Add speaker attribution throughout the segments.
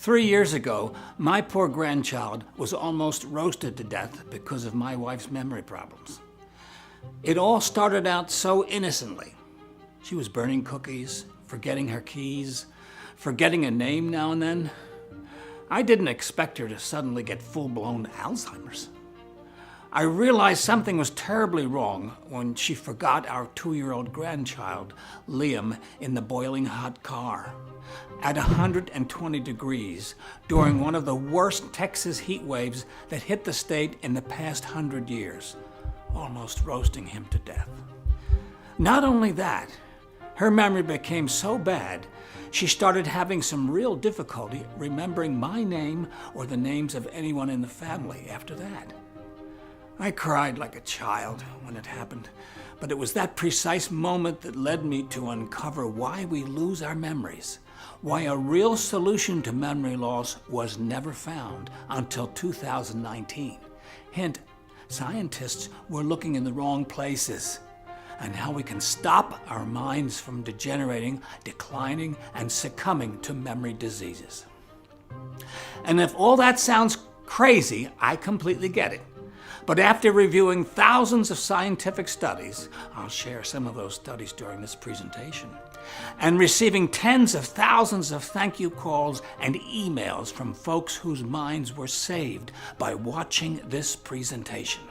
Speaker 1: 3 years ago, my poor grandchild was almost roasted to death because of my wife's memory problems. It all started out so innocently. She was burning cookies, forgetting her keys, forgetting a name now and then. I didn't expect her to suddenly get full-blown Alzheimer's. I realized something was terribly wrong when she forgot our 2-year-old grandchild, Liam, in the boiling hot car at 120 degrees during one of the worst Texas heat waves that hit the state in the past 100 years, almost roasting him to death. Not only that, her memory became so bad, she started having some real difficulty remembering my name or the names of anyone in the family after that. I cried like a child when it happened, but it was that precise moment that led me to uncover why we lose our memories, why a real solution to memory loss was never found until 2019. Hint, scientists were looking in the wrong places, and how we can stop our minds from degenerating, declining, and succumbing to memory diseases. And if all that sounds crazy, I completely get it. But after reviewing thousands of scientific studies, I'll share some of those studies during this presentation, and receiving tens of thousands of thank you calls and emails from folks whose minds were saved by watching this presentation,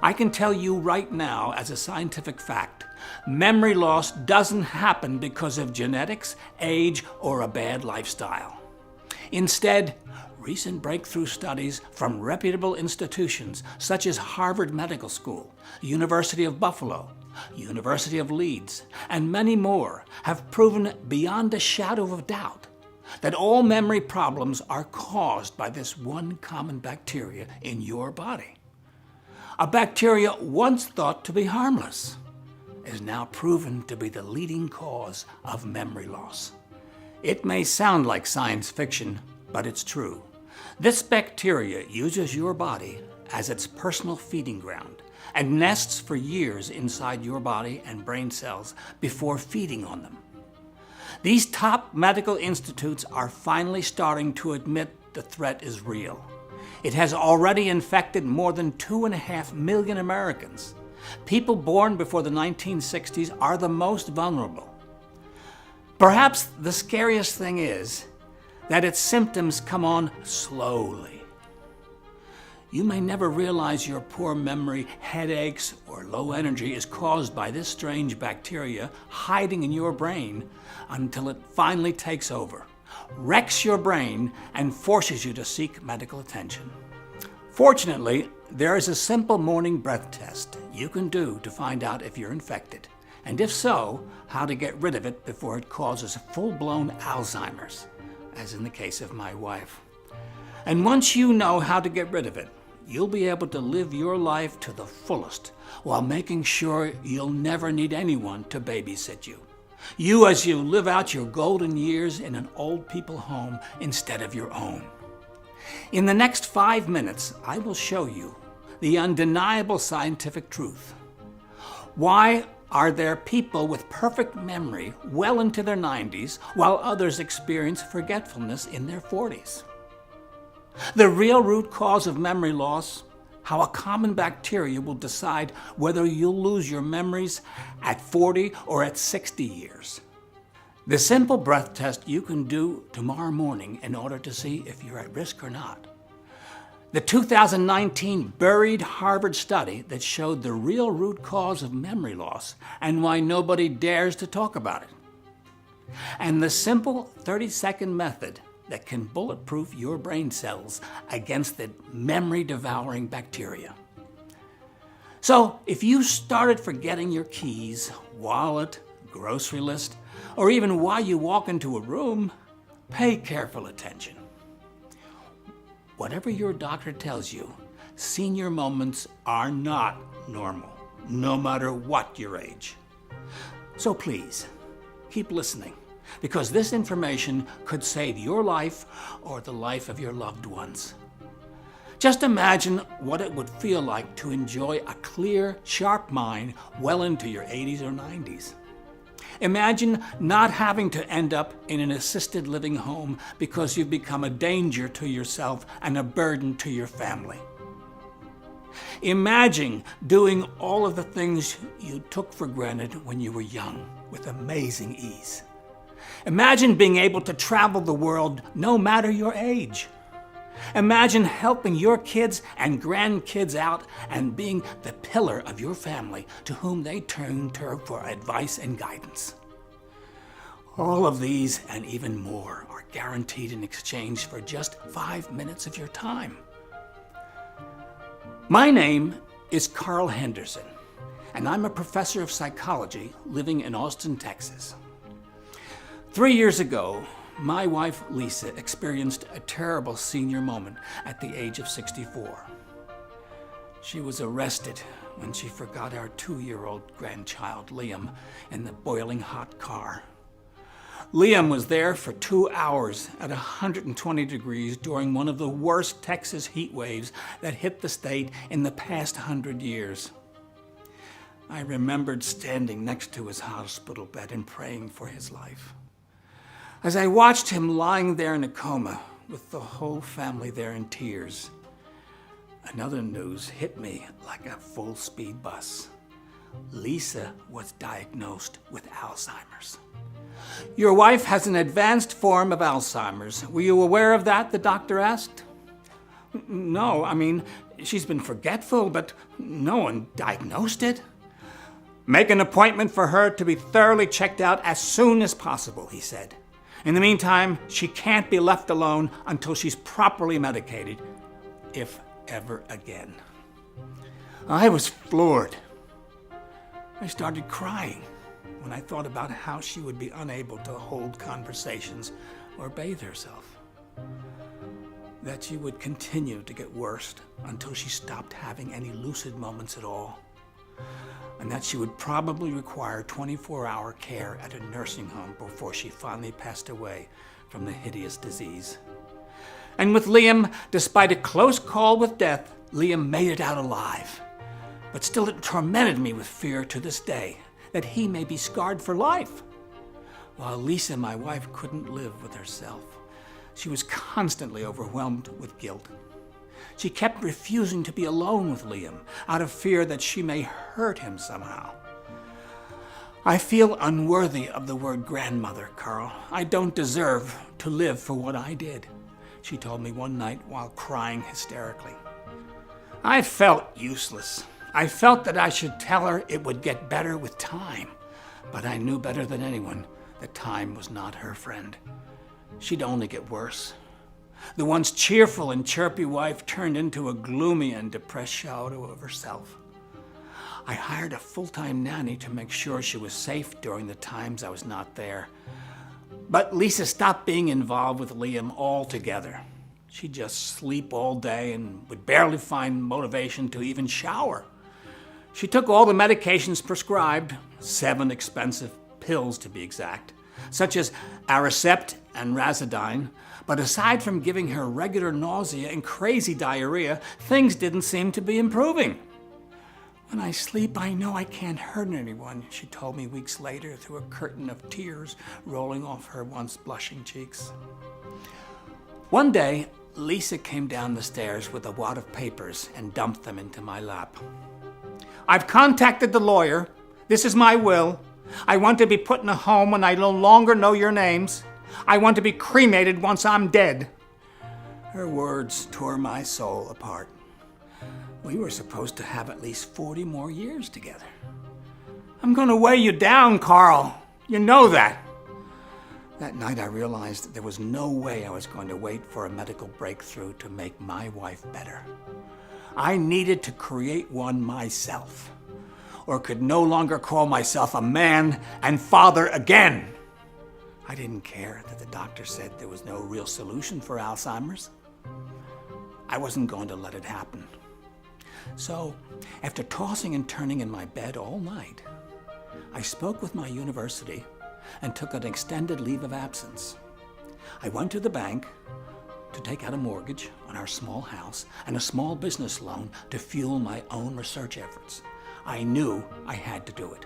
Speaker 1: I can tell you right now, as a scientific fact, memory loss doesn't happen because of genetics, age, or a bad lifestyle. Instead, recent breakthrough studies from reputable institutions such as Harvard Medical School, University of Buffalo, University of Leeds, and many more have proven beyond a shadow of doubt that all memory problems are caused by this one common bacteria in your body. A bacteria once thought to be harmless is now proven to be the leading cause of memory loss. It may sound like science fiction, but it's true. This bacteria uses your body as its personal feeding ground and nests for years inside your body and brain cells before feeding on them. These top medical institutes are finally starting to admit the threat is real. It has already infected more than 2.5 million Americans. People born before the 1960s are the most vulnerable. Perhaps the scariest thing is that its symptoms come on slowly. You may never realize your poor memory, headaches, or low energy is caused by this strange bacteria hiding in your brain until it finally takes over, wrecks your brain, and forces you to seek medical attention. Fortunately, there is a simple morning breath test you can do to find out if you're infected, and if so, how to get rid of it before it causes full-blown Alzheimer's, as in the case of my wife. And once you know how to get rid of it, you'll be able to live your life to the fullest while making sure you'll never need anyone to babysit you. You as you live out your golden years in an old people home instead of your own. In the next 5 minutes, I will show you the undeniable scientific truth. Why are there people with perfect memory well into their 90s while others experience forgetfulness in their 40s? The real root cause of memory loss, how a common bacteria will decide whether you'll lose your memories at 40 or at 60 years. The simple breath test you can do tomorrow morning in order to see if you're at risk or not. The 2019 buried Harvard study that showed the real root cause of memory loss and why nobody dares to talk about it. And the simple 30-second method that can bulletproof your brain cells against the memory-devouring bacteria. So if you started forgetting your keys, wallet, grocery list, or even why you walk into a room, pay careful attention. Whatever your doctor tells you, senior moments are not normal, no matter what your age. So please, keep listening, because this information could save your life or the life of your loved ones. Just imagine what it would feel like to enjoy a clear, sharp mind well into your 80s or 90s. Imagine not having to end up in an assisted living home because you've become a danger to yourself and a burden to your family. Imagine doing all of the things you took for granted when you were young with amazing ease. Imagine being able to travel the world no matter your age. Imagine helping your kids and grandkids out and being the pillar of your family to whom they turn to for advice and guidance. All of these and even more are guaranteed in exchange for just 5 minutes of your time. My name is Carl Henderson, and I'm a professor of psychology living in Austin, Texas. 3 years ago, my wife Lisa experienced a terrible senior moment at the age of 64. She was arrested when she forgot our 2-year-old grandchild, Liam, in the boiling hot car. Liam was there for 2 hours at 120 degrees during one of the worst Texas heat waves that hit the state in the past 100 years. I remembered standing next to his hospital bed and praying for his life. As I watched him lying there in a coma with the whole family there in tears, another news hit me like a full-speed bus. Lisa was diagnosed with Alzheimer's. Your wife has an advanced form of Alzheimer's. Were you aware of that? The doctor asked. No, she's been forgetful, but no one diagnosed it. Make an appointment for her to be thoroughly checked out as soon as possible, he said. In the meantime, she can't be left alone until she's properly medicated, if ever again. I was floored. I started crying when I thought about how she would be unable to hold conversations or bathe herself. That she would continue to get worse until she stopped having any lucid moments at all. And that she would probably require 24-hour care at a nursing home before she finally passed away from the hideous disease. And with Liam, despite a close call with death, Liam made it out alive. But still it tormented me with fear to this day that he may be scarred for life. While Lisa, my wife, couldn't live with herself, she was constantly overwhelmed with guilt. She kept refusing to be alone with Liam out of fear that she may hurt him somehow. I feel unworthy of the word grandmother, Carl. I don't deserve to live for what I did, she told me one night while crying hysterically. I felt useless. I felt that I should tell her it would get better with time, but I knew better than anyone that time was not her friend. She'd only get worse. The once cheerful and chirpy wife turned into a gloomy and depressed shadow of herself. I hired a full-time nanny to make sure she was safe during the times I was not there. But Lisa stopped being involved with Liam altogether. She'd just sleep all day and would barely find motivation to even shower. She took all the medications prescribed, 7 expensive pills to be exact, such as Aricept and Razidine, but aside from giving her regular nausea and crazy diarrhea, things didn't seem to be improving. When I sleep, I know I can't hurt anyone, she told me weeks later through a curtain of tears rolling off her once blushing cheeks. One day, Lisa came down the stairs with a wad of papers and dumped them into my lap. I've contacted the lawyer. This is my will. I want to be put in a home when I no longer know your names. I want to be cremated once I'm dead. Her words tore my soul apart. We were supposed to have at least 40 more years together. I'm going to weigh you down, Carl. You know that. That night I realized that there was no way I was going to wait for a medical breakthrough to make my wife better. I needed to create one myself, or could no longer call myself a man and father again. I didn't care that the doctor said there was no real solution for Alzheimer's. I wasn't going to let it happen. So, after tossing and turning in my bed all night, I spoke with my university and took an extended leave of absence. I went to the bank to take out a mortgage on our small house and a small business loan to fuel my own research efforts. I knew I had to do it.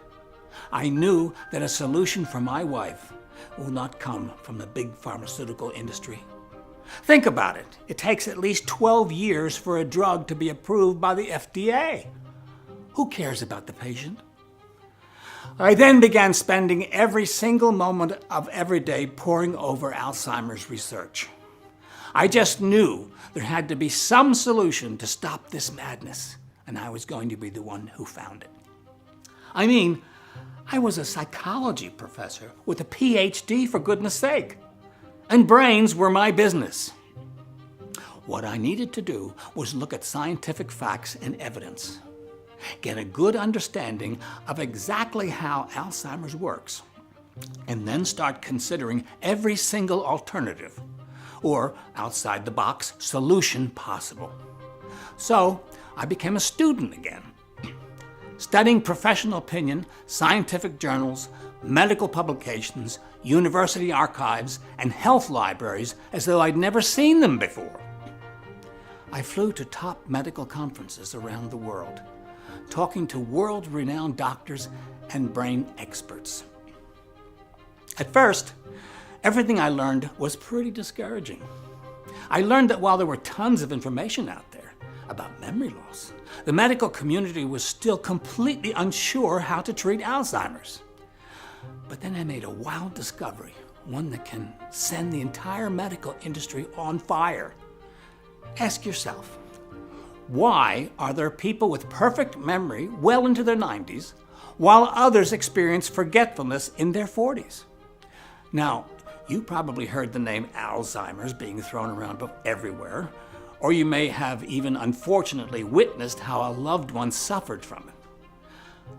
Speaker 1: I knew that a solution for my wife will not come from the big pharmaceutical industry. Think about it. It takes at least 12 years for a drug to be approved by the FDA. Who cares about the patient? I then began spending every single moment of every day poring over Alzheimer's research. I just knew there had to be some solution to stop this madness, and I was going to be the one who found it. I mean, I was a psychology professor with a PhD, for goodness sake, and brains were my business. What I needed to do was look at scientific facts and evidence, get a good understanding of exactly how Alzheimer's works, and then start considering every single alternative or outside-the-box solution possible. So I became a student again, studying professional opinion, scientific journals, medical publications, university archives, and health libraries as though I'd never seen them before. I flew to top medical conferences around the world, talking to world-renowned doctors and brain experts. At first, everything I learned was pretty discouraging. I learned that while there were tons of information out there about memory loss, the medical community was still completely unsure how to treat Alzheimer's. But then I made a wild discovery, one that can send the entire medical industry on fire. Ask yourself, why are there people with perfect memory well into their 90s, while others experience forgetfulness in their 40s? Now, you probably heard the name Alzheimer's being thrown around everywhere, or you may have even unfortunately witnessed how a loved one suffered from it.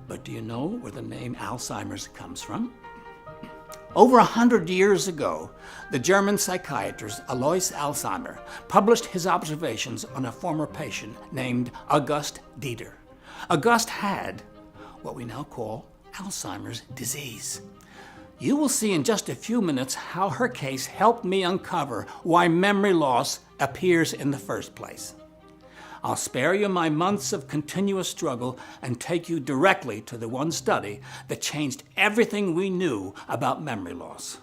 Speaker 1: But do you know where the name Alzheimer's comes from? Over 100 years ago, the German psychiatrist Alois Alzheimer published his observations on a former patient named August Dieter. August had what we now call Alzheimer's disease. You will see in just a few minutes how her case helped me uncover why memory loss appears in the first place. I'll spare you my months of continuous struggle and take you directly to the one study that changed everything we knew about memory loss.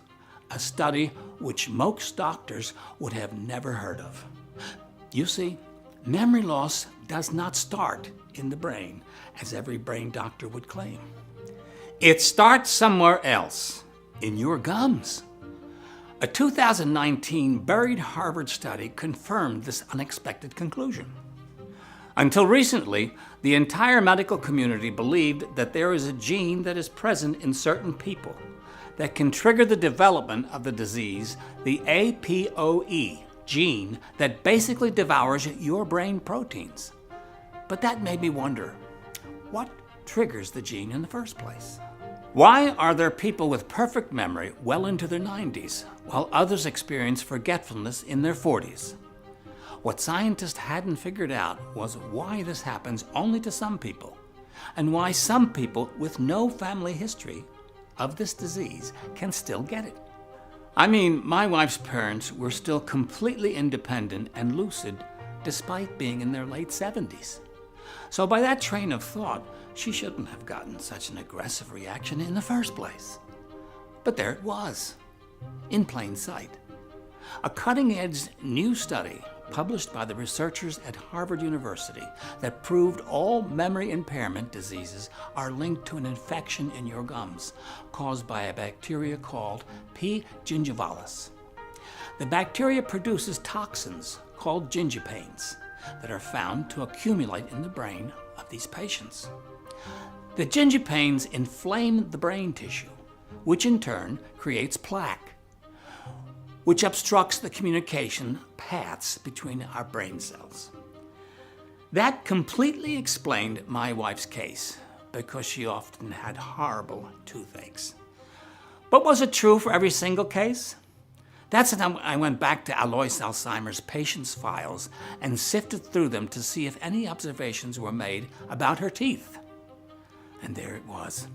Speaker 1: A study which most doctors would have never heard of. You see, memory loss does not start in the brain, as every brain doctor would claim. It starts somewhere else, in your gums. A 2019 buried Harvard study confirmed this unexpected conclusion. Until recently, the entire medical community believed that there is a gene that is present in certain people that can trigger the development of the disease, the APOE gene that basically devours your brain proteins. But that made me wonder, what triggers the gene in the first place? Why are there people with perfect memory well into their 90s, while others experience forgetfulness in their 40s? What scientists hadn't figured out was why this happens only to some people, and why some people with no family history of this disease can still get it. I mean, my wife's parents were still completely independent and lucid despite being in their late 70s. So by that train of thought, she shouldn't have gotten such an aggressive reaction in the first place. But there it was, in plain sight. A cutting-edge new study published by the researchers at Harvard University that proved all memory impairment diseases are linked to an infection in your gums caused by a bacteria called P. gingivalis. The bacteria produces toxins called gingipains that are found to accumulate in the brain of these patients. The gingipains inflame the brain tissue, which in turn creates plaque, which obstructs the communication paths between our brain cells. That completely explained my wife's case, because she often had horrible toothaches. But was it true for every single case? That's when I went back to Alois Alzheimer's patients' files and sifted through them to see if any observations were made about her teeth. And there it was.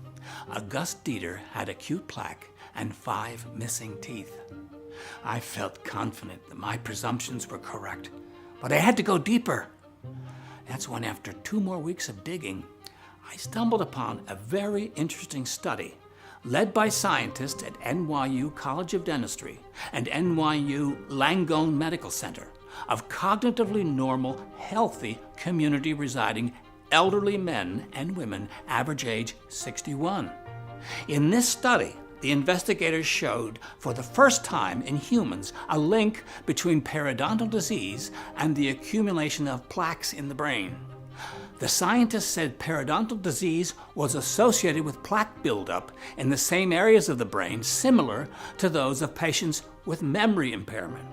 Speaker 1: August Dieter had acute plaque and 5 missing teeth. I felt confident that my presumptions were correct, but I had to go deeper. That's when, after 2 more weeks of digging, I stumbled upon a very interesting study led by scientists at NYU College of Dentistry and NYU Langone Medical Center of cognitively normal, healthy, community-residing elderly men and women, average age 61. In this study, the investigators showed for the first time in humans a link between periodontal disease and the accumulation of plaques in the brain. The scientists said periodontal disease was associated with plaque buildup in the same areas of the brain similar to those of patients with memory impairment.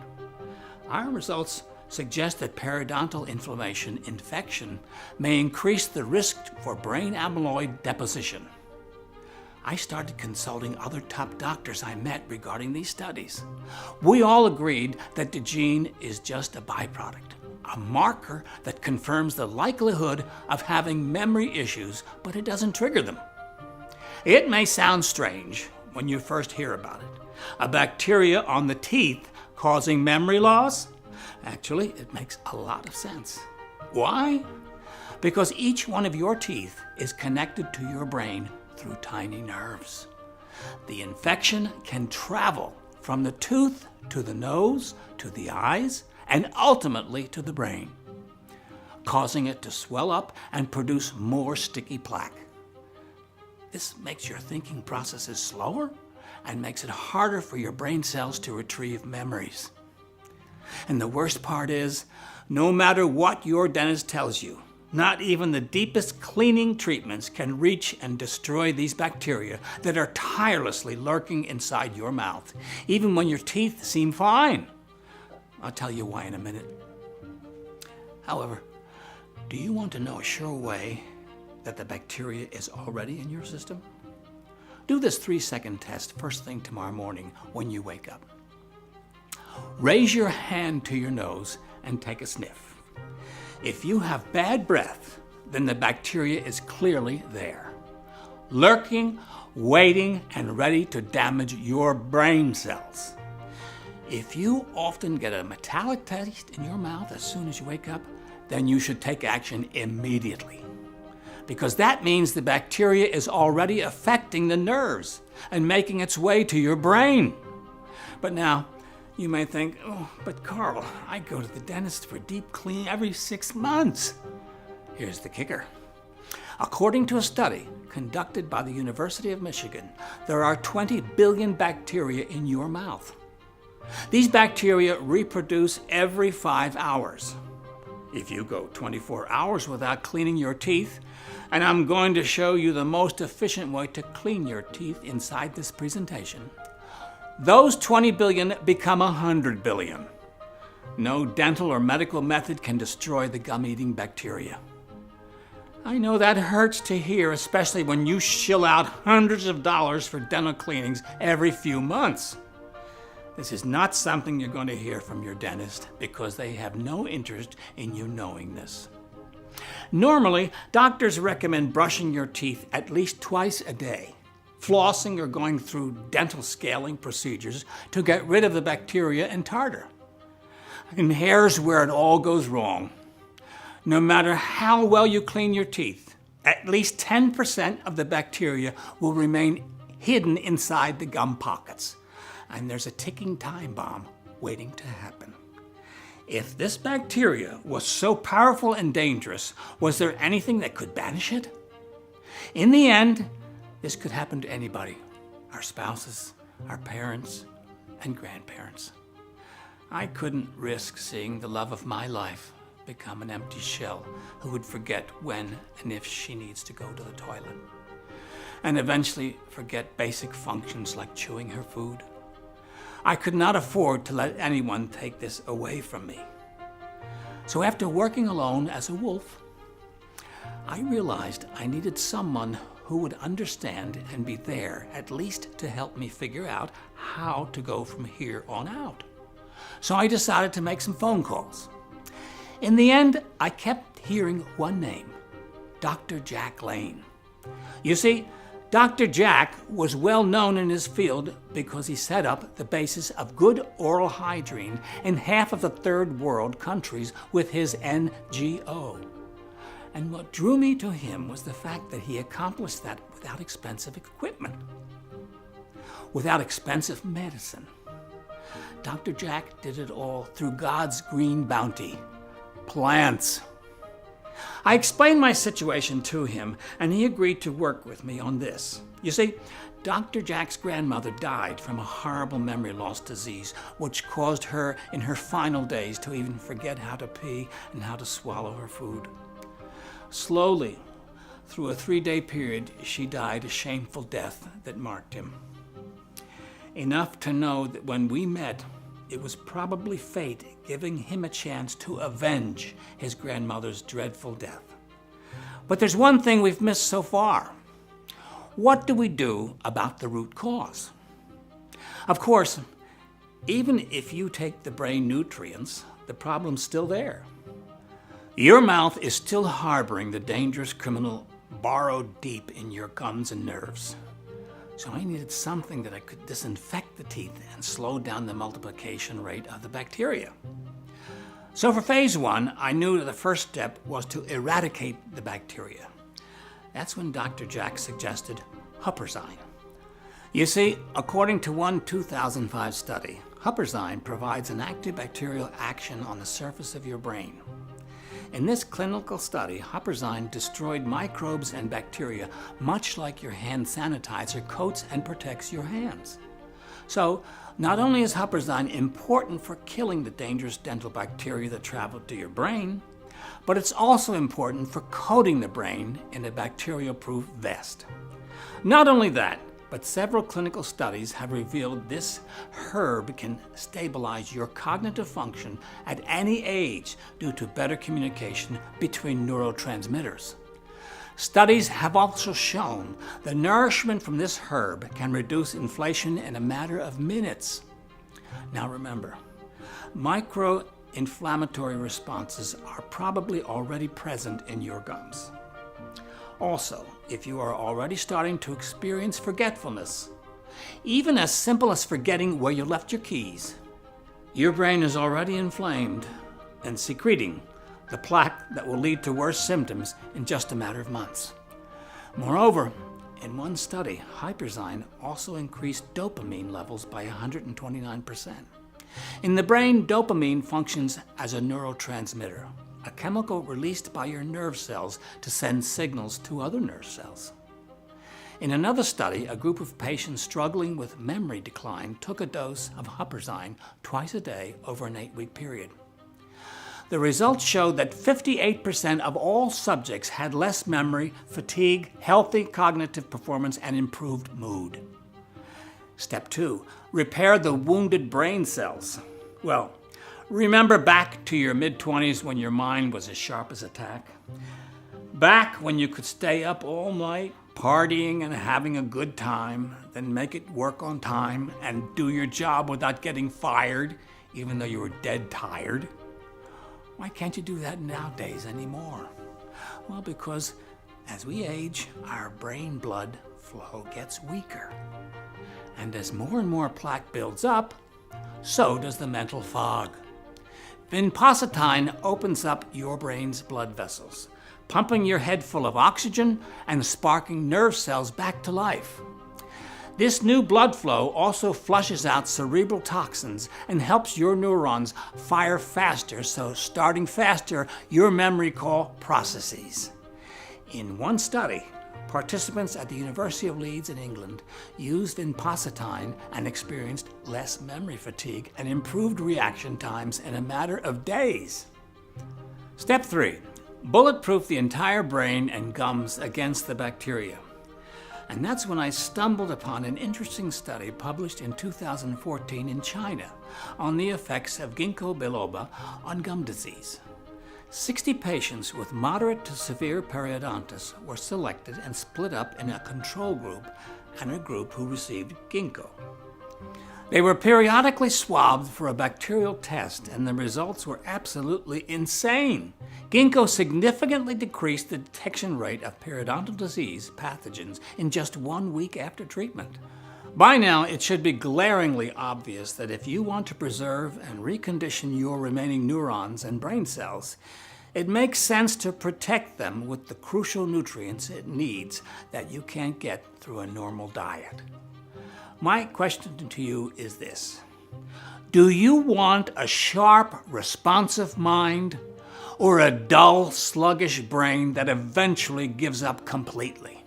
Speaker 1: Our results suggest that periodontal infection may increase the risk for brain amyloid deposition. I started consulting other top doctors I met regarding these studies. We all agreed that the gene is just a byproduct, a marker that confirms the likelihood of having memory issues, but it doesn't trigger them. It may sound strange when you first hear about it. A bacteria on the teeth causing memory loss? Actually, it makes a lot of sense. Why? Because each one of your teeth is connected to your brain through tiny nerves. The infection can travel from the tooth to the nose, to the eyes, and ultimately to the brain, causing it to swell up and produce more sticky plaque. This makes your thinking processes slower and makes it harder for your brain cells to retrieve memories. And the worst part is, no matter what your dentist tells you, not even the deepest cleaning treatments can reach and destroy these bacteria that are tirelessly lurking inside your mouth, even when your teeth seem fine. I'll tell you why in a minute. However, do you want to know a sure way that the bacteria is already in your system? Do this 3-second test first thing tomorrow morning when you wake up. Raise your hand to your nose and take a sniff. If you have bad breath, then the bacteria is clearly there, lurking, waiting, and ready to damage your brain cells. If you often get a metallic taste in your mouth as soon as you wake up, then you should take action immediately, because that means the bacteria is already affecting the nerves and making its way to your brain. But now, you may think, oh, but Carl, I go to the dentist for deep cleaning every 6 months. Here's the kicker. According to a study conducted by the University of Michigan, there are 20 billion bacteria in your mouth. These bacteria reproduce every 5 hours. If you go 24 hours without cleaning your teeth, and I'm going to show you the most efficient way to clean your teeth inside this presentation, those 20 billion become 100 billion. No dental or medical method can destroy the gum-eating bacteria. I know that hurts to hear, especially when you shill out hundreds of dollars for dental cleanings every few months. This is not something you're going to hear from your dentist because they have no interest in you knowing this. Normally, doctors recommend brushing your teeth at least twice a day, flossing or going through dental scaling procedures to get rid of the bacteria and tartar. And here's where it all goes wrong. No matter how well you clean your teeth, at least 10% of the bacteria will remain hidden inside the gum pockets. And there's a ticking time bomb waiting to happen. If this bacteria was so powerful and dangerous, was there anything that could banish it? In the end, this could happen to anybody, our spouses, our parents, and grandparents. I couldn't risk seeing the love of my life become an empty shell who would forget when and if she needs to go to the toilet, and eventually forget basic functions like chewing her food. I could not afford to let anyone take this away from me. So after working alone as a wolf, I realized I needed someone who would understand and be there at least to help me figure out how to go from here on out. So I decided to make some phone calls. In the end, I kept hearing one name, Dr. Jack Lane. You see, Dr. Jack was well known in his field because he set up the basis of good oral hygiene in half of the third world countries with his NGO. And what drew me to him was the fact that he accomplished that without expensive equipment, without expensive medicine. Dr. Jack did it all through God's green bounty, plants. I explained my situation to him, and he agreed to work with me on this. You see, Dr. Jack's grandmother died from a horrible memory loss disease, which caused her in her final days to even forget how to pee and how to swallow her food. Slowly, through a 3-day period, she died a shameful death that marked him. Enough to know that when we met, it was probably fate giving him a chance to avenge his grandmother's dreadful death. But there's one thing we've missed so far. What do we do about the root cause? Of course, even if you take the brain nutrients, the problem's still there. Your mouth is still harboring the dangerous criminal burrowed deep in your gums and nerves. So I needed something that I could disinfect the teeth and slow down the multiplication rate of the bacteria. So for phase 1, I knew that the first step was to eradicate the bacteria. That's when Dr. Jack suggested Huperzine. You see, according to one 2005 study, Huperzine provides an antibacterial action on the surface of your brain. In this clinical study, Huperzine destroyed microbes and bacteria much like your hand sanitizer coats and protects your hands. So, not only is Huperzine important for killing the dangerous dental bacteria that travel to your brain, but it's also important for coating the brain in a bacterial-proof vest. Not only that, but several clinical studies have revealed this herb can stabilize your cognitive function at any age due to better communication between neurotransmitters. Studies have also shown the nourishment from this herb can reduce inflation in a matter of minutes. Now remember, micro-inflammatory responses are probably already present in your gums. Also, if you are already starting to experience forgetfulness, even as simple as forgetting where you left your keys, your brain is already inflamed and secreting the plaque that will lead to worse symptoms in just a matter of months. Moreover, in one study, Huperzine also increased dopamine levels by 129%. In the brain, dopamine functions as a neurotransmitter, a chemical released by your nerve cells to send signals to other nerve cells. In another study, a group of patients struggling with memory decline took a dose of Huperzine twice a day over an 8-week period. The results showed that 58% of all subjects had less memory, fatigue, healthy cognitive performance, and improved mood. Step 2, repair the wounded brain cells. Well, remember back to your mid-20s when your mind was as sharp as a tack? Back when you could stay up all night, partying and having a good time, then make it work on time and do your job without getting fired, even though you were dead tired? Why can't you do that nowadays anymore? Well, because as we age, our brain blood flow gets weaker. And as more and more plaque builds up, so does the mental fog. Vinpocetine opens up your brain's blood vessels, pumping your head full of oxygen and sparking nerve cells back to life. This new blood flow also flushes out cerebral toxins and helps your neurons fire faster, so starting faster your memory recall processes. In one study, participants at the University of Leeds in England used Vinpocetine and experienced less memory fatigue and improved reaction times in a matter of days. Step 3. Bulletproof the entire brain and gums against the bacteria. And that's when I stumbled upon an interesting study published in 2014 in China on the effects of ginkgo biloba on gum disease. 60 patients with moderate to severe periodontitis were selected and split up in a control group and a group who received ginkgo. They were periodically swabbed for a bacterial test, and the results were absolutely insane. Ginkgo significantly decreased the detection rate of periodontal disease pathogens in just 1 week after treatment. By now, it should be glaringly obvious that if you want to preserve and recondition your remaining neurons and brain cells, it makes sense to protect them with the crucial nutrients it needs that you can't get through a normal diet. My question to you is this: do you want a sharp, responsive mind or a dull, sluggish brain that eventually gives up completely?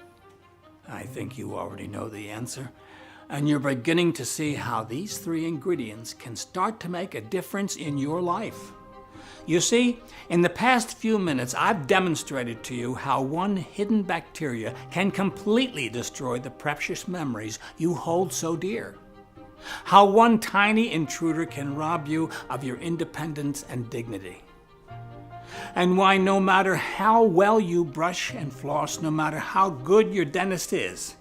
Speaker 1: I think you already know the answer, and you're beginning to see how these three ingredients can start to make a difference in your life. You see, in the past few minutes, I've demonstrated to you how one hidden bacteria can completely destroy the precious memories you hold so dear. How one tiny intruder can rob you of your independence and dignity. And why no matter how well you brush and floss, no matter how good your dentist is,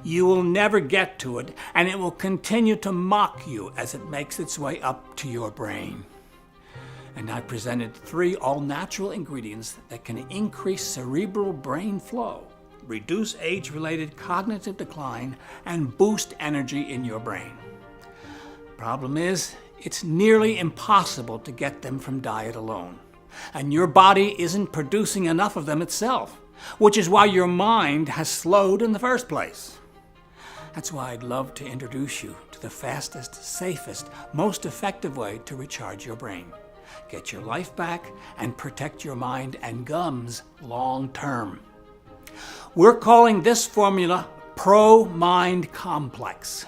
Speaker 1: you will never get to it, and it will continue to mock you as it makes its way up to your brain. And I presented three all-natural ingredients that can increase cerebral brain flow, reduce age-related cognitive decline, and boost energy in your brain. Problem is, it's nearly impossible to get them from diet alone. And your body isn't producing enough of them itself, which is why your mind has slowed in the first place. That's why I'd love to introduce you to the fastest, safest, most effective way to recharge your brain, get your life back, and protect your mind and gums long term. We're calling this formula Pro-Mind Complex.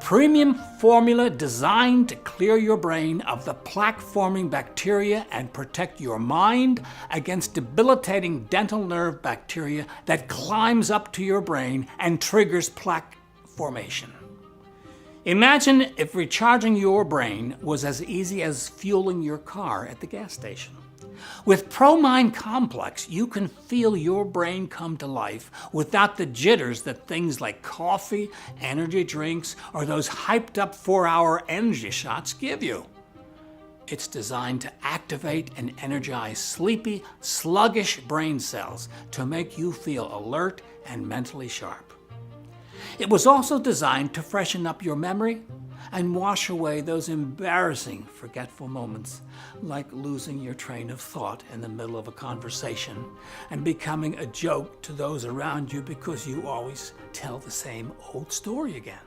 Speaker 1: Premium formula designed to clear your brain of the plaque-forming bacteria and protect your mind against debilitating dental nerve bacteria that climbs up to your brain and triggers plaque formation. Imagine if recharging your brain was as easy as fueling your car at the gas station. With Pro-Mind Complex, you can feel your brain come to life without the jitters that things like coffee, energy drinks, or those hyped-up 4-hour energy shots give you. It's designed to activate and energize sleepy, sluggish brain cells to make you feel alert and mentally sharp. It was also designed to freshen up your memory and wash away those embarrassing, forgetful moments, like losing your train of thought in the middle of a conversation and becoming a joke to those around you because you always tell the same old story again.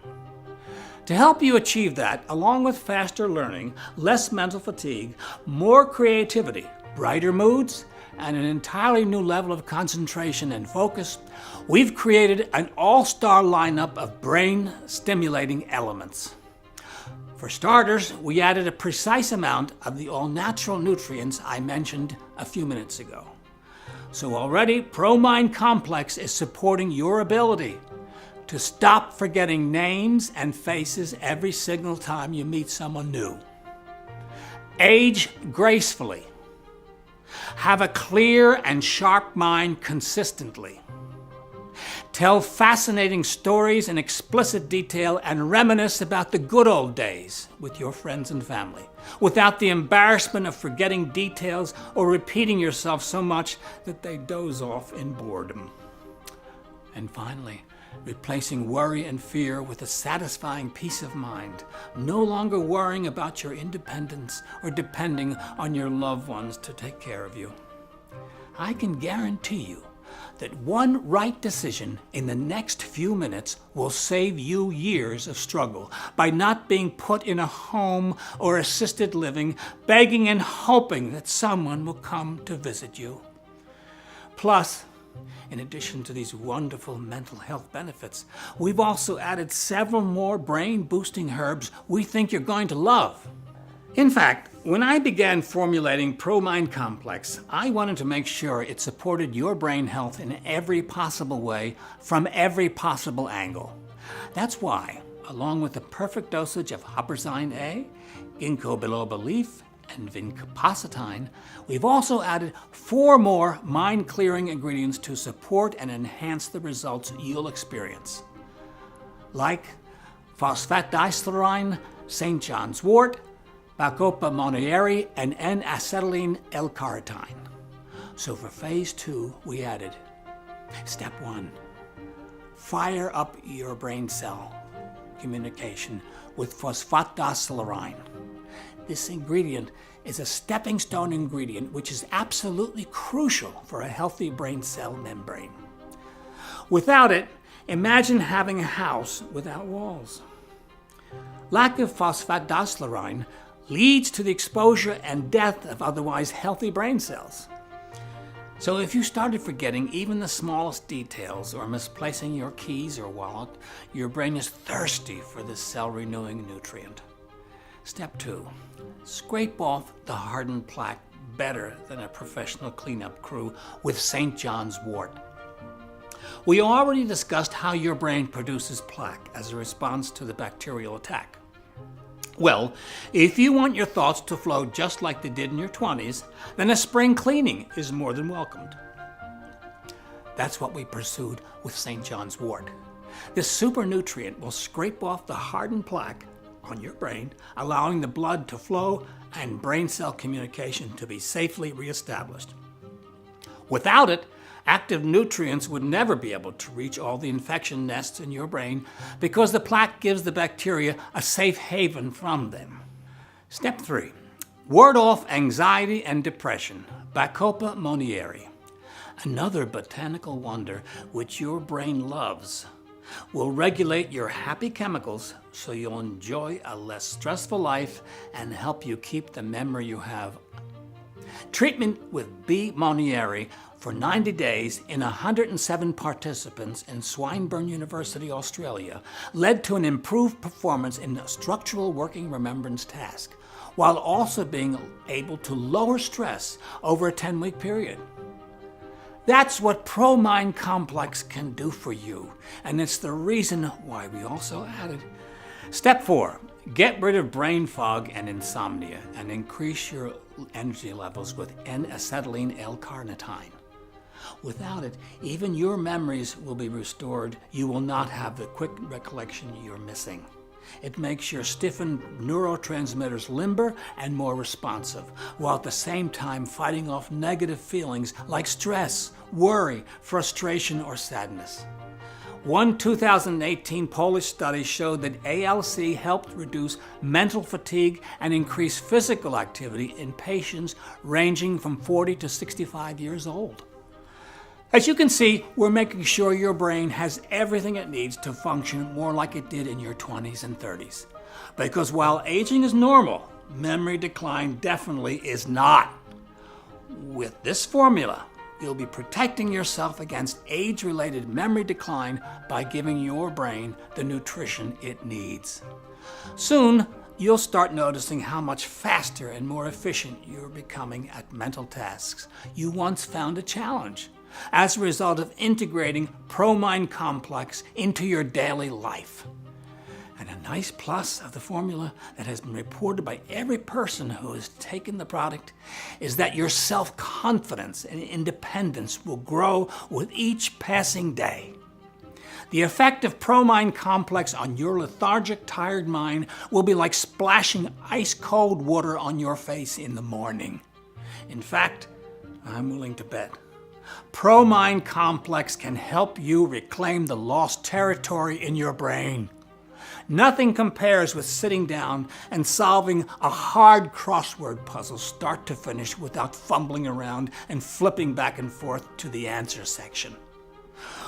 Speaker 1: To help you achieve that, along with faster learning, less mental fatigue, more creativity, brighter moods, and an entirely new level of concentration and focus, we've created an all-star lineup of brain-stimulating elements. For starters, we added a precise amount of the all-natural nutrients I mentioned a few minutes ago. So already, Pro-Mind Complex is supporting your ability to stop forgetting names and faces every single time you meet someone new. Age gracefully. Have a clear and sharp mind consistently. Tell fascinating stories in explicit detail and reminisce about the good old days with your friends and family, without the embarrassment of forgetting details or repeating yourself so much that they doze off in boredom. And finally, replacing worry and fear with a satisfying peace of mind, no longer worrying about your independence or depending on your loved ones to take care of you. I can guarantee you that one right decision in the next few minutes will save you years of struggle by not being put in a home or assisted living, begging and hoping that someone will come to visit you. Plus, in addition to these wonderful mental health benefits, we've also added several more brain-boosting herbs we think you're going to love. In fact, when I began formulating Pro-Mind Complex, I wanted to make sure it supported your brain health in every possible way, from every possible angle. That's why, along with the perfect dosage of huperzine A, ginkgo biloba leaf, and vinpocetine, we've also added 4 more mind-clearing ingredients to support and enhance the results you'll experience. Like phosphatidylserine, St. John's wort, Bacopa monnieri, and N-acetylene L-carnitine. So for phase 2, we added step 1, fire up your brain cell communication with phosphatidylserine. This ingredient is a stepping stone ingredient which is absolutely crucial for a healthy brain cell membrane. Without it, imagine having a house without walls. Lack of phosphatidylserine leads to the exposure and death of otherwise healthy brain cells. So if you started forgetting even the smallest details or misplacing your keys or wallet, your brain is thirsty for this cell-renewing nutrient. Step 2. Scrape off the hardened plaque better than a professional cleanup crew with St. John's wort. We already discussed how your brain produces plaque as a response to the bacterial attack. Well, if you want your thoughts to flow just like they did in your 20s, then a spring cleaning is more than welcomed. That's what we pursued with St. John's wort. This super nutrient will scrape off the hardened plaque on your brain, allowing the blood to flow and brain cell communication to be safely reestablished. Without it, active nutrients would never be able to reach all the infection nests in your brain because the plaque gives the bacteria a safe haven from them. Step 3. Ward off anxiety and depression. Bacopa monnieri, another botanical wonder which your brain loves, will regulate your happy chemicals so you'll enjoy a less stressful life and help you keep the memory you have. Treatment with B. monnieri for 90 days in 107 participants in Swinburne University, Australia, led to an improved performance in a structural working remembrance task, while also being able to lower stress over a 10-week period. That's what ProMind Complex can do for you, and it's the reason why we also added. Step 4. Get rid of brain fog and insomnia and increase your energy levels with N-acetylene L-carnitine. Without it, even your memories will be restored. You will not have the quick recollection you're missing. It makes your stiffened neurotransmitters limber and more responsive, while at the same time fighting off negative feelings like stress, worry, frustration, or sadness. One 2018 Polish study showed that ALC helped reduce mental fatigue and increase physical activity in patients ranging from 40 to 65 years old. As you can see, we're making sure your brain has everything it needs to function more like it did in your 20s and 30s. Because while aging is normal, memory decline definitely is not. With this formula, you'll be protecting yourself against age-related memory decline by giving your brain the nutrition it needs. Soon, you'll start noticing how much faster and more efficient you're becoming at mental tasks you once found a challenge, as a result of integrating ProMind Complex into your daily life. And a nice plus of the formula that has been reported by every person who has taken the product is that your self-confidence and independence will grow with each passing day. The effect of ProMind Complex on your lethargic, tired mind will be like splashing ice-cold water on your face in the morning. In fact, I'm willing to bet ProMind Complex can help you reclaim the lost territory in your brain. Nothing compares with sitting down and solving a hard crossword puzzle start to finish without fumbling around and flipping back and forth to the answer section.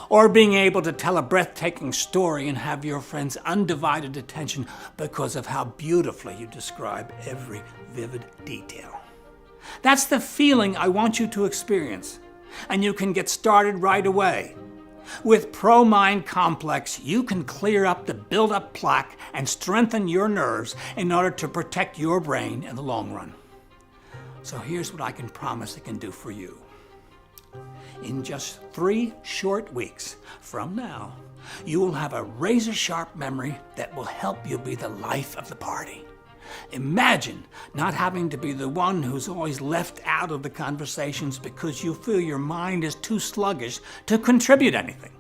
Speaker 1: Or being able to tell a breathtaking story and have your friends' undivided attention because of how beautifully you describe every vivid detail. That's the feeling I want you to experience. And you can get started right away. With ProMind Complex, you can clear up the build-up plaque and strengthen your nerves in order to protect your brain in the long run. So here's what I can promise it can do for you. In just 3 short weeks from now, you will have a razor-sharp memory that will help you be the life of the party. Imagine not having to be the one who's always left out of the conversations because you feel your mind is too sluggish to contribute anything.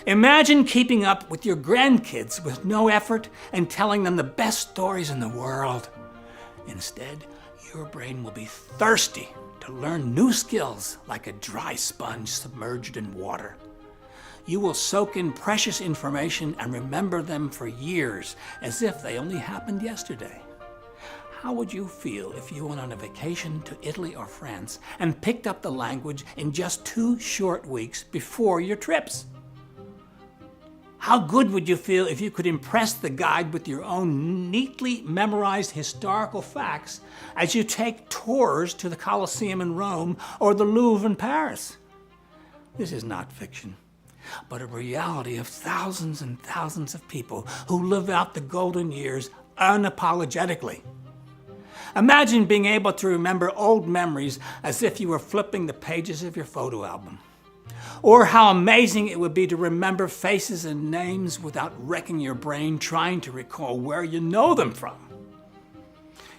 Speaker 1: Imagine keeping up with your grandkids with no effort and telling them the best stories in the world. Instead, your brain will be thirsty to learn new skills like a dry sponge submerged in water. You will soak in precious information and remember them for years as if they only happened yesterday. How would you feel if you went on a vacation to Italy or France and picked up the language in just 2 short weeks before your trips? How good would you feel if you could impress the guide with your own neatly memorized historical facts as you take tours to the Colosseum in Rome or the Louvre in Paris? This is not fiction, but a reality of thousands and thousands of people who live out the golden years unapologetically. Imagine being able to remember old memories as if you were flipping the pages of your photo album. Or how amazing it would be to remember faces and names without wrecking your brain trying to recall where you know them from.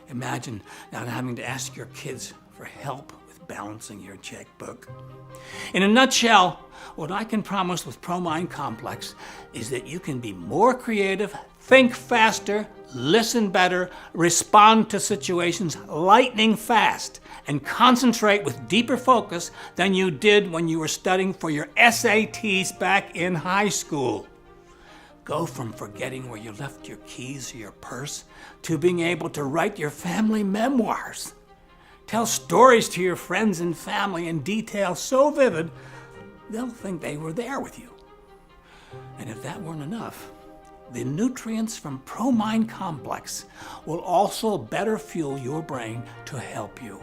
Speaker 1: Imagine not having to ask your kids for help with balancing your checkbook. In a nutshell, what I can promise with ProMind Complex is that you can be more creative, think faster, listen better, respond to situations lightning fast, and concentrate with deeper focus than you did when you were studying for your SATs back in high school. Go from forgetting where you left your keys or your purse to being able to write your family memoirs. Tell stories to your friends and family in detail so vivid, they'll think they were there with you. And if that weren't enough, the nutrients from ProMind Complex will also better fuel your brain to help you.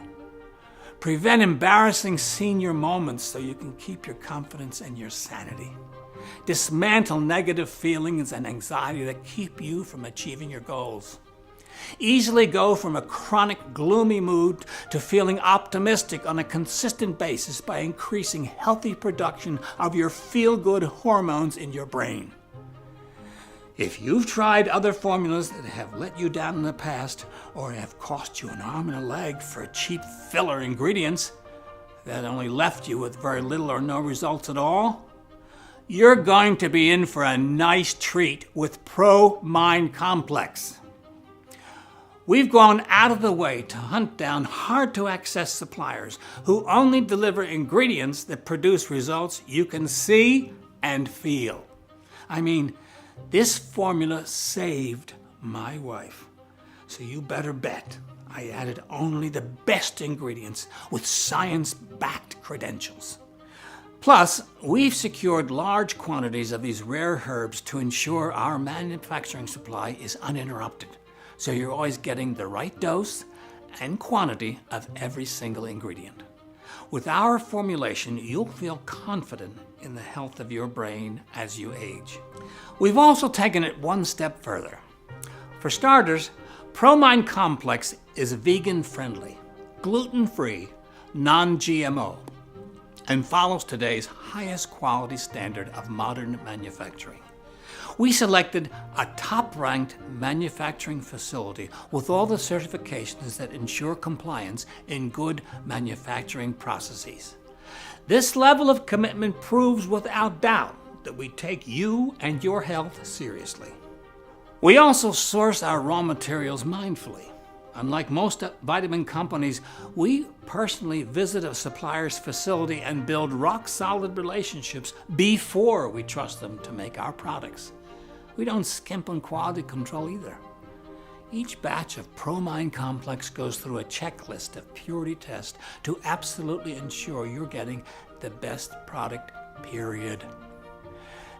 Speaker 1: Prevent embarrassing senior moments so you can keep your confidence and your sanity. Dismantle negative feelings and anxiety that keep you from achieving your goals. Easily go from a chronic gloomy mood to feeling optimistic on a consistent basis by increasing healthy production of your feel-good hormones in your brain. If you've tried other formulas that have let you down in the past or have cost you an arm and a leg for cheap filler ingredients that only left you with very little or no results at all, you're going to be in for a nice treat with ProMind Complex. We've gone out of the way to hunt down hard-to-access suppliers who only deliver ingredients that produce results you can see and feel. I mean, this formula saved my wife. So you better bet I added only the best ingredients with science-backed credentials. Plus, we've secured large quantities of these rare herbs to ensure our manufacturing supply is uninterrupted. So you're always getting the right dose and quantity of every single ingredient. With our formulation, you'll feel confident in the health of your brain as you age. We've also taken it one step further. For starters, ProMind Complex is vegan-friendly, gluten-free, non-GMO, and follows today's highest quality standard of modern manufacturing. We selected a top-ranked manufacturing facility with all the certifications that ensure compliance in good manufacturing processes. This level of commitment proves without doubt that we take you and your health seriously. We also source our raw materials mindfully. Unlike most vitamin companies, we personally visit a supplier's facility and build rock-solid relationships before we trust them to make our products. We don't skimp on quality control either. Each batch of ProMind Complex goes through a checklist of purity tests to absolutely ensure you're getting the best product, period.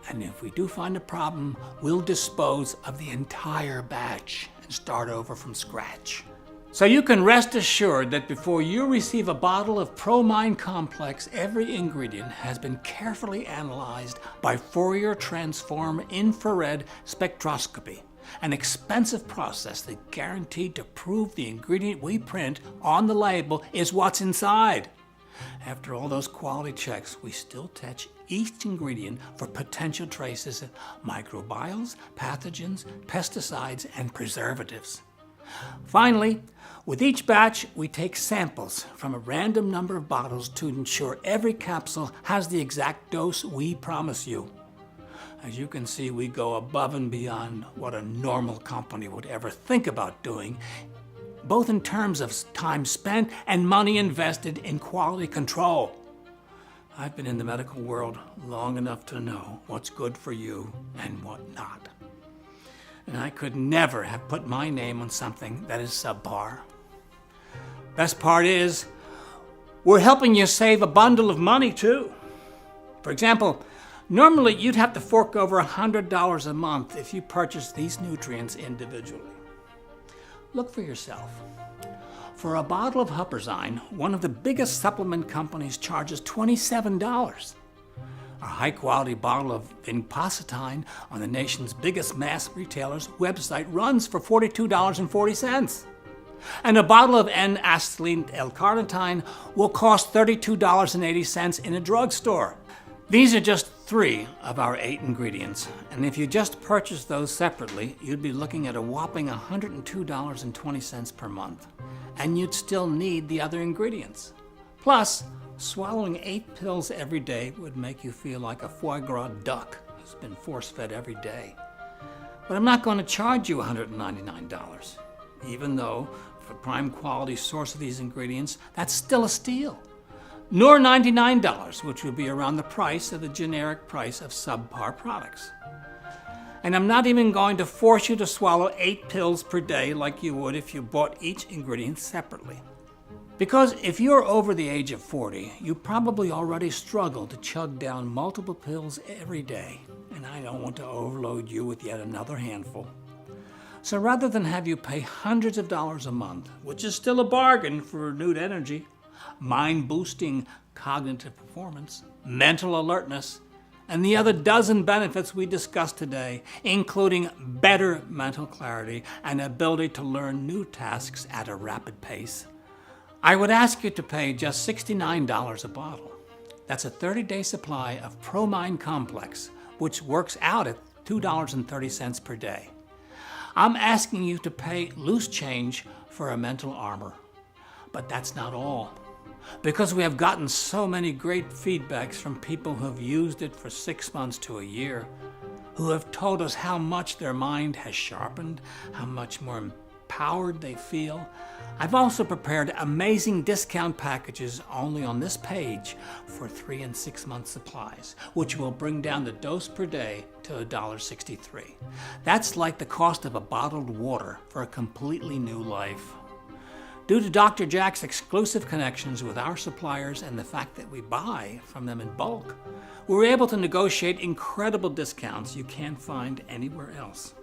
Speaker 1: And if we do find a problem, we'll dispose of the entire batch and start over from scratch. So you can rest assured that before you receive a bottle of ProMind Complex, every ingredient has been carefully analyzed by Fourier Transform Infrared Spectroscopy, an expensive process that guaranteed to prove the ingredient we print on the label is what's inside. After all those quality checks, we still test each ingredient for potential traces of microbiomes, pathogens, pesticides, and preservatives. Finally, with each batch, we take samples from a random number of bottles to ensure every capsule has the exact dose we promise you. As you can see, we go above and beyond what a normal company would ever think about doing, both in terms of time spent and money invested in quality control. I've been in the medical world long enough to know what's good for you and what not. and I could never have put my name on something that is subpar. Best part is, we're helping you save a bundle of money too. For example, normally you'd have to fork over $100 a month if you purchased these nutrients individually. Look for yourself. For a bottle of Huperzine, one of the biggest supplement companies charges $27. A high-quality bottle of vinpocetine on the nation's biggest mass retailer's website runs for $42.40. And a bottle of N-acetylene L-carnitine will cost $32.80 in a drugstore. These are just 3 of our 8 ingredients, and if you just purchased those separately, you'd be looking at a whopping $102.20 per month, and you'd still need the other ingredients. Plus, swallowing 8 pills every day would make you feel like a foie gras duck who's been force-fed every day. But I'm not going to charge you $199, even though for prime quality source of these ingredients, that's still a steal. Nor $99, which would be around the price of the generic price of subpar products. And I'm not even going to force you to swallow 8 pills per day like you would if you bought each ingredient separately. Because if you're over the age of 40, you probably already struggle to chug down multiple pills every day, and I don't want to overload you with yet another handful. So rather than have you pay hundreds of dollars a month, which is still a bargain for renewed energy, mind-boosting cognitive performance, mental alertness, and the other dozen benefits we discussed today, including better mental clarity and ability to learn new tasks at a rapid pace, I would ask you to pay just $69 a bottle. That's a 30-day supply of ProMind Complex, which works out at $2.30 per day. I'm asking you to pay loose change for a mental armor. But that's not all. Because we have gotten so many great feedbacks from people who have used it for 6 months to a year, who have told us how much their mind has sharpened, how much more empowered they feel. I've also prepared amazing discount packages only on this page for 3 and 6 month supplies, which will bring down the dose per day to $1.63. That's like the cost of a bottled water for a completely new life. Due to Dr. Jack's exclusive connections with our suppliers and the fact that we buy from them in bulk, we're able to negotiate incredible discounts you can't find anywhere else.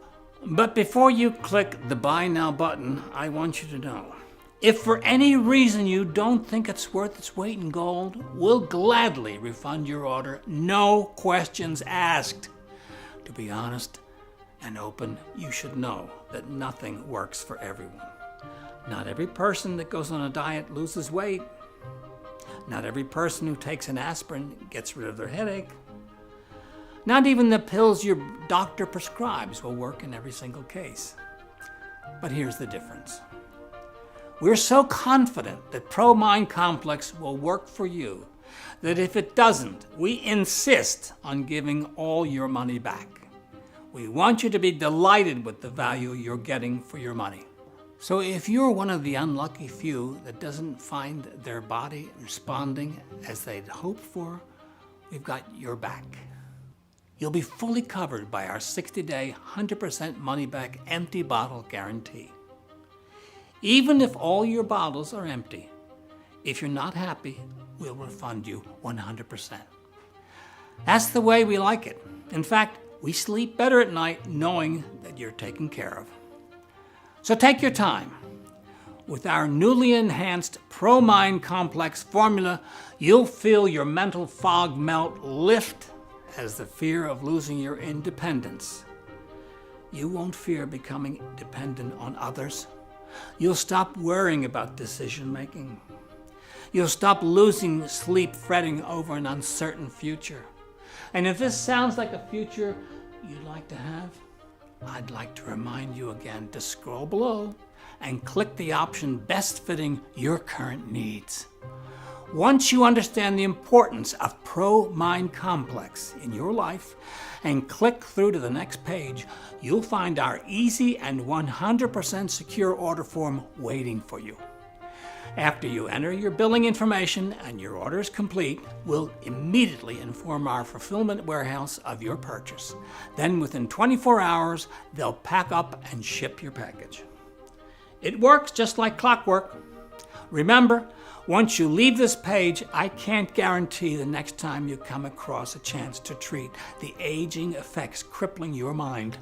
Speaker 1: But before you click the Buy Now button, I want you to know, if for any reason you don't think it's worth its weight in gold, we'll gladly refund your order, no questions asked. To be honest and open, you should know that nothing works for everyone. Not every person that goes on a diet loses weight. Not every person who takes an aspirin gets rid of their headache. Not even the pills your doctor prescribes will work in every single case. But here's the difference. We're so confident that ProMind Complex will work for you that if it doesn't, we insist on giving all your money back. We want you to be delighted with the value you're getting for your money. So if you're one of the unlucky few that doesn't find their body responding as they'd hoped for, we've got your back. You'll be fully covered by our 60-day, 100% money-back empty bottle guarantee. Even if all your bottles are empty, if you're not happy, we'll refund you 100%. That's the way we like it. In fact, we sleep better at night knowing that you're taken care of. So take your time. With our newly enhanced ProMind Complex formula, you'll feel your mental fog melt lift as the fear of losing your independence. You won't fear becoming dependent on others. You'll stop worrying about decision making. You'll stop losing sleep fretting over an uncertain future. And if this sounds like a future you'd like to have, I'd like to remind you again to scroll below and click the option best fitting your current needs. Once you understand the importance of ProMind Complex in your life and click through to the next page, you'll find our easy and 100% secure order form waiting for you. After you enter your billing information and your order is complete, we'll immediately inform our fulfillment warehouse of your purchase. Then within 24 hours, they'll pack up and ship your package. It works just like clockwork. Remember, once you leave this page, I can't guarantee the next time you come across a chance to treat the aging effects crippling your mind,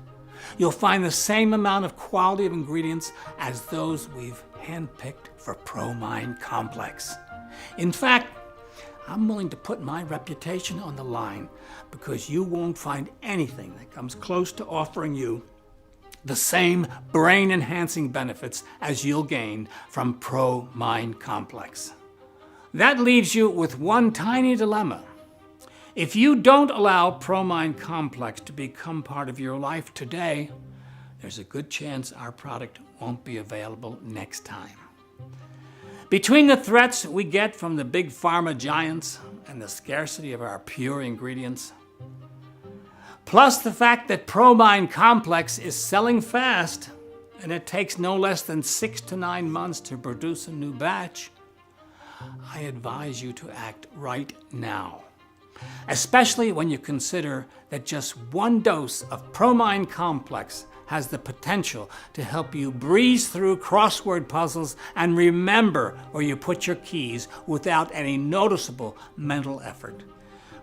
Speaker 1: you'll find the same amount of quality of ingredients as those we've handpicked for ProMind Complex. In fact, I'm willing to put my reputation on the line because you won't find anything that comes close to offering you the same brain-enhancing benefits as you'll gain from ProMind Complex. That leaves you with one tiny dilemma. If you don't allow ProMind Complex to become part of your life today, there's a good chance our product won't be available next time. Between the threats we get from the big pharma giants and the scarcity of our pure ingredients, plus the fact that ProMind Complex is selling fast and it takes no less than 6 to 9 months to produce a new batch, I advise you to act right now. Especially when you consider that just one dose of ProMind Complex has the potential to help you breeze through crossword puzzles and remember where you put your keys without any noticeable mental effort.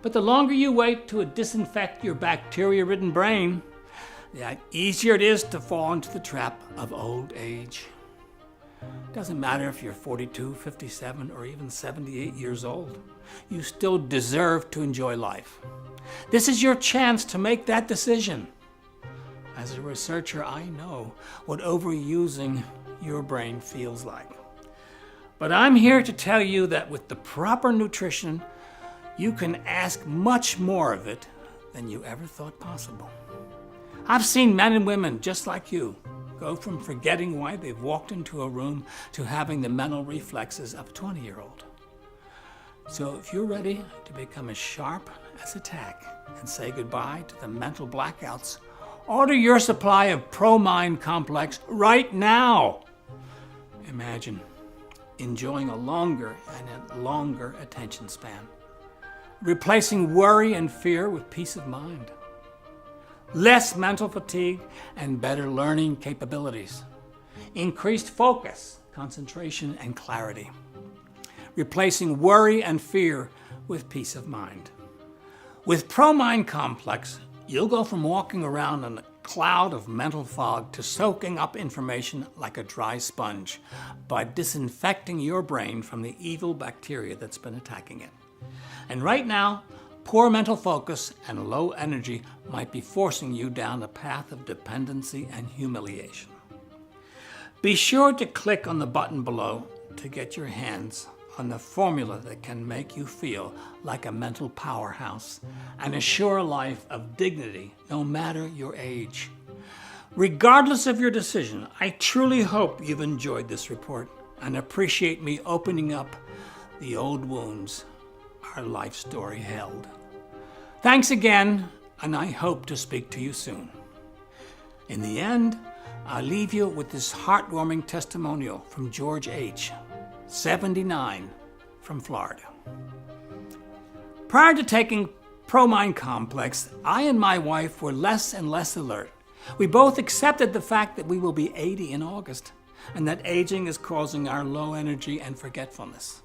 Speaker 1: But the longer you wait to disinfect your bacteria-ridden brain, the easier it is to fall into the trap of old age. Doesn't matter if you're 42, 57, or even 78 years old. You still deserve to enjoy life. This is your chance to make that decision. As a researcher, I know what overusing your brain feels like. But I'm here to tell you that with the proper nutrition, you can ask much more of it than you ever thought possible. I've seen men and women just like you go from forgetting why they've walked into a room to having the mental reflexes of a 20-year-old. So if you're ready to become as sharp as a tack and say goodbye to the mental blackouts, order your supply of ProMind Complex right now. Imagine enjoying a longer and a longer attention span, replacing worry and fear with peace of mind, less mental fatigue and better learning capabilities, increased focus, concentration, and clarity, replacing worry and fear with peace of mind. With ProMind Complex, you'll go from walking around in a cloud of mental fog to soaking up information like a dry sponge by disinfecting your brain from the evil bacteria that's been attacking it. And right now, poor mental focus and low energy might be forcing you down a path of dependency and humiliation. Be sure to click on the button below to get your hands on the formula that can make you feel like a mental powerhouse and assure a life of dignity no matter your age. Regardless of your decision, I truly hope you've enjoyed this report and appreciate me opening up the old wounds our life story held. Thanks again, and I hope to speak to you soon. In the end, I'll leave you with this heartwarming testimonial from George H., 79, from Florida. Prior to taking ProMind Complex, I and my wife were less and less alert. We both accepted the fact that we will be 80 in August, and that aging is causing our low energy and forgetfulness.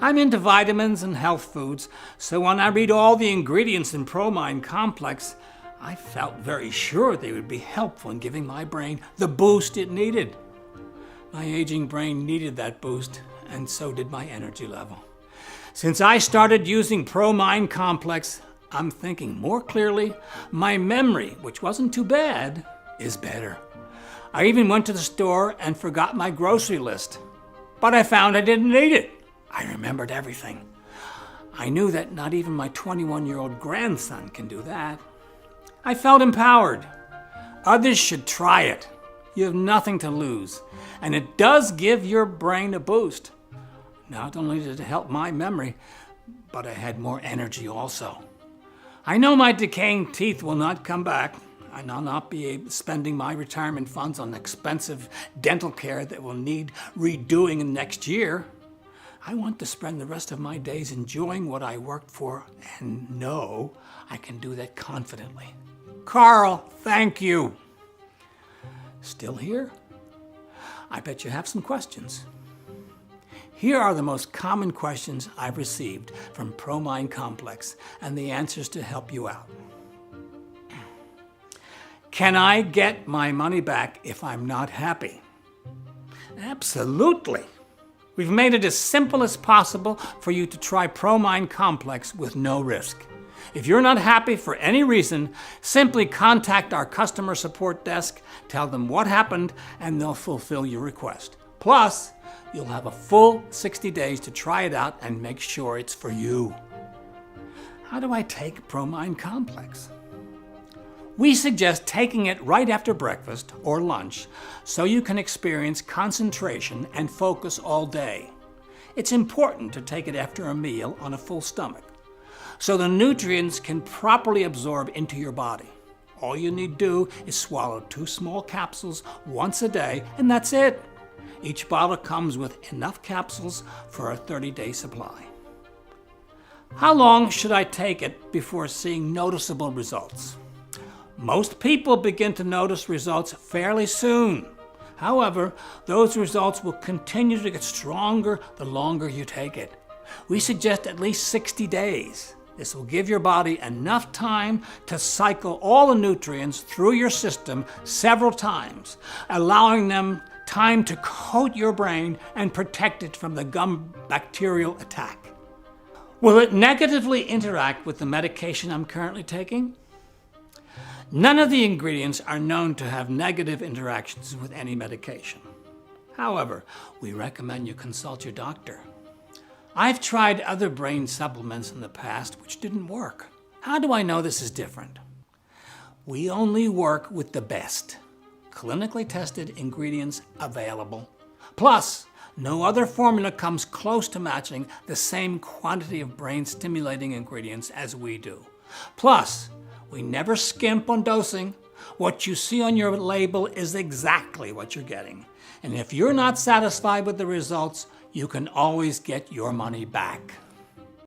Speaker 1: I'm into vitamins and health foods, so when I read all the ingredients in ProMind Complex, I felt very sure they would be helpful in giving my brain the boost it needed. My aging brain needed that boost, and so did my energy level. Since I started using ProMind Complex, I'm thinking more clearly. My memory, which wasn't too bad, is better. I even went to the store and forgot my grocery list, but I found I didn't need it. I remembered everything. I knew that not even my 21-year-old grandson can do that. I felt empowered. Others should try it. You have nothing to lose, and it does give your brain a boost. Not only did it help my memory, but I had more energy also. I know my decaying teeth will not come back. and I'll not be spending my retirement funds on expensive dental care that will need redoing next year. I want to spend the rest of my days enjoying what I worked for and know I can do that confidently. Carl, thank you. Still here? I bet you have some questions. Here are the most common questions I've received from ProMind Complex and the answers to help you out. Can I get my money back if I'm not happy? Absolutely. We've made it as simple as possible for you to try ProMind Complex with no risk. If you're not happy for any reason, simply contact our customer support desk, tell them what happened, and they'll fulfill your request. Plus, you'll have a full 60 days to try it out and make sure it's for you. How do I take ProMind Complex? We suggest taking it right after breakfast or lunch so you can experience concentration and focus all day. It's important to take it after a meal on a full stomach so the nutrients can properly absorb into your body. All you need to do is swallow 2 small capsules once a day, and that's it. Each bottle comes with enough capsules for a 30-day supply. How long should I take it before seeing noticeable results? Most people begin to notice results fairly soon. However, those results will continue to get stronger the longer you take it. We suggest at least 60 days. This will give your body enough time to cycle all the nutrients through your system several times, allowing them time to coat your brain and protect it from the gum bacterial attack. Will it negatively interact with the medication I'm currently taking? None of the ingredients are known to have negative interactions with any medication. However, we recommend you consult your doctor. I've tried other brain supplements in the past which didn't work. How do I know this is different? We only work with the best, clinically tested ingredients available. Plus, no other formula comes close to matching the same quantity of brain-stimulating ingredients as we do. Plus, we never skimp on dosing. What you see on your label is exactly what you're getting. And if you're not satisfied with the results, you can always get your money back.